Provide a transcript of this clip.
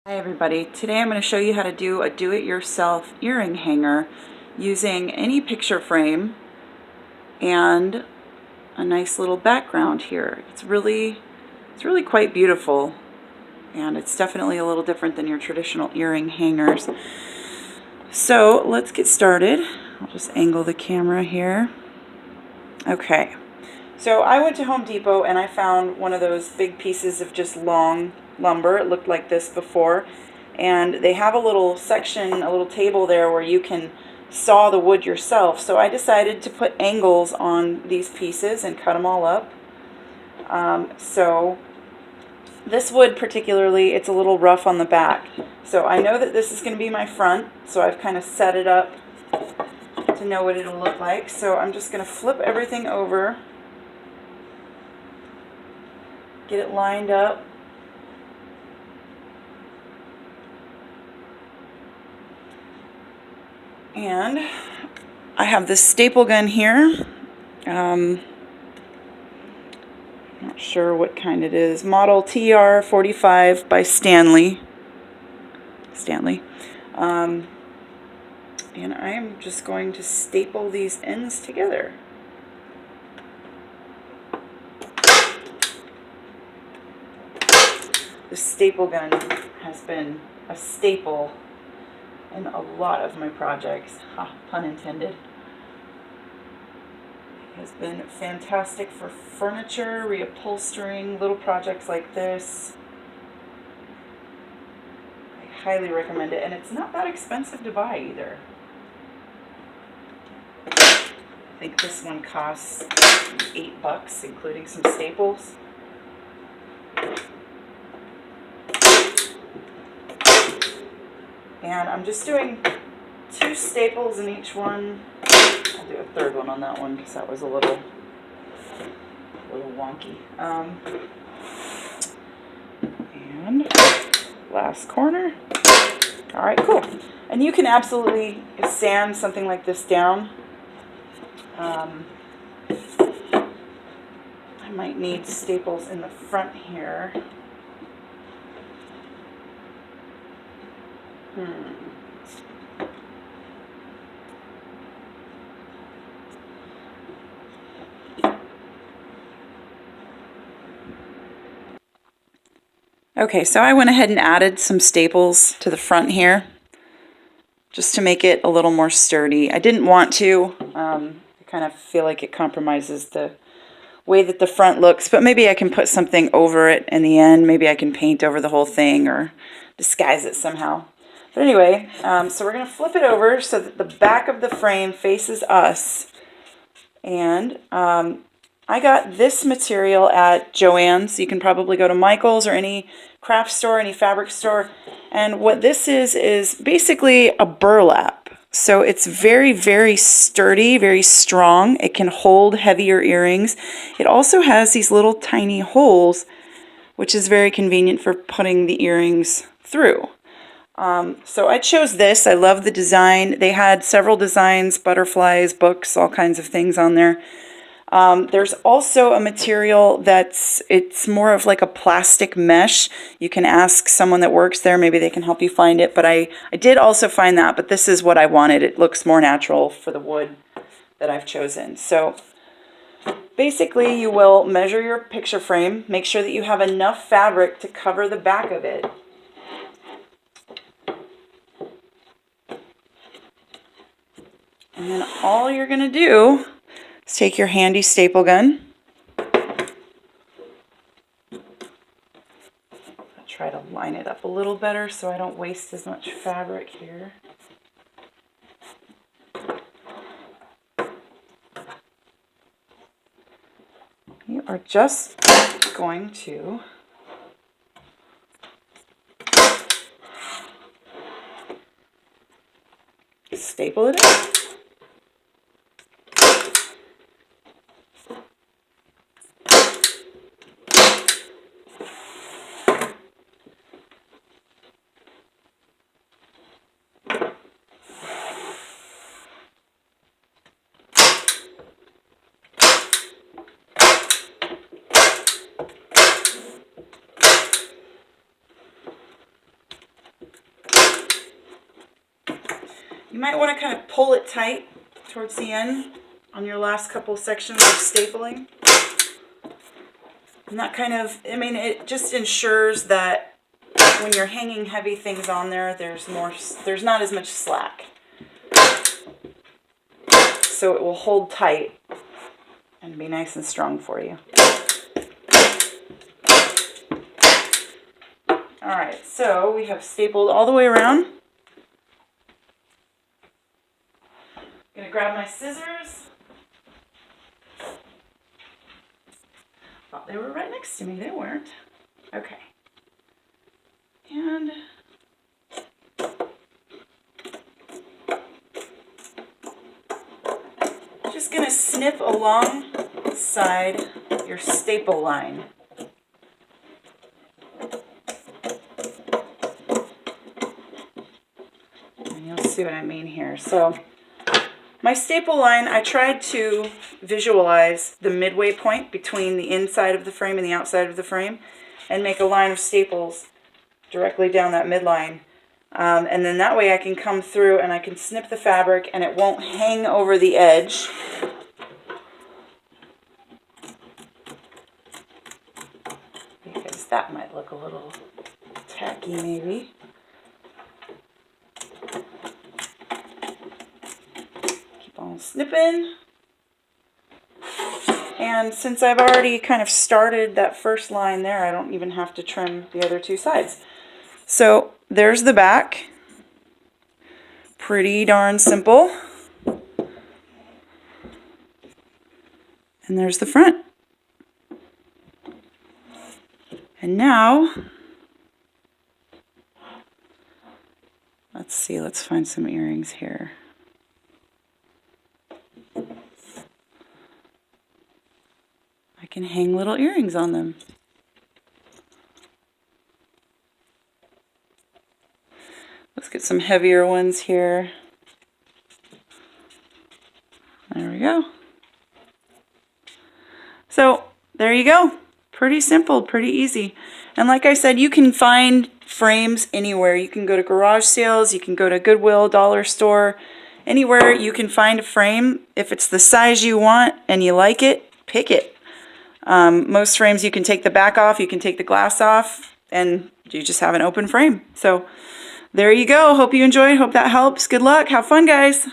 Hi everybody, today I'm going to show you how to do a do-it-yourself earring hanger using any picture frame and a nice little background here. It's really quite beautiful, and it's definitely a little different than your traditional earring hangers. So let's get started. I'll just angle the camera here. Okay, so I went to Home Depot and I found one of those big pieces of just long lumber. It looked like this before. And they have a little section, a little table there where you can saw the wood yourself. So I decided to put angles on these pieces and cut them all up. So this wood particularly, it's a little rough on the back. So I know that this is going to be my front, so I've kind of set it up to know what it'll look like. So I'm just going to flip everything over, get it lined up. And I have this staple gun here. Not sure what kind it is. Model TR45 by Stanley. And I'm just going to staple these ends together. The staple gun has been a staple in a lot of my projects, pun intended. It has been fantastic for furniture, reupholstering, little projects like this. I highly recommend it, and it's not that expensive to buy either. I think this one costs $8, including some staples. And I'm just doing 2 staples in each one. I'll do a third one on that one because that was a little wonky. And last corner. All right, cool. And you can absolutely sand something like this down. I might need staples in the front here. Okay, so I went ahead and added some staples to the front here just to make it a little more sturdy. I didn't want to. I kind of feel like it compromises the way that the front looks, but maybe I can put something over it in the end. Maybe I can paint over the whole thing or disguise it somehow. But anyway, so we're going to flip it over so that the back of the frame faces us. And I got this material at Joann's. You can probably go to Michael's or any craft store, any fabric store. And what this is basically a burlap. So it's very, very sturdy, very strong. It can hold heavier earrings. It also has these little tiny holes, which is very convenient for putting the earrings through. So I chose this. I love the design. They had several designs, butterflies, books, all kinds of things on there. There's also a material it's more of like a plastic mesh. You can ask someone that works there, maybe they can help you find it, but I did also find that, but this is what I wanted. It looks more natural for the wood that I've chosen. So basically you will measure your picture frame, make sure that you have enough fabric to cover the back of it. And then all you're going to do is take your handy staple gun. I'll try to line it up a little better so I don't waste as much fabric here. You are just going to staple it in. You might want to kind of pull it tight towards the end on your last couple sections of stapling. And that kind of, I mean, it just ensures that when you're hanging heavy things on there, there's not as much slack. So it will hold tight and be nice and strong for you. Alright, so we have stapled all the way around. I'm going to grab my scissors. Thought they were right next to me. They weren't. Okay. And just going to snip alongside your staple line. And you'll see what I mean here. So my staple line, I tried to visualize the midway point between the inside of the frame and the outside of the frame and make a line of staples directly down that midline. And then that way I can come through and I can snip the fabric and it won't hang over the edge. Because that might look a little tacky maybe. Keep on snipping. And since I've already kind of started that first line there, I don't even have to trim the other two sides. So there's the back. Pretty darn simple. And there's the front. And now, let's see, let's find some earrings here. I can hang little earrings on them. Let's get some heavier ones here. There we go. So there you go. Pretty simple, pretty easy. And like I said, you can find frames anywhere. You can go to garage sales, you can go to Goodwill, dollar store, anywhere you can find a frame. If it's the size you want and you like it, pick it. Most frames you can take the back off, you can take the glass off, and you just have an open frame. So there you go. Hope you enjoyed. Hope that helps. Good luck. Have fun, guys.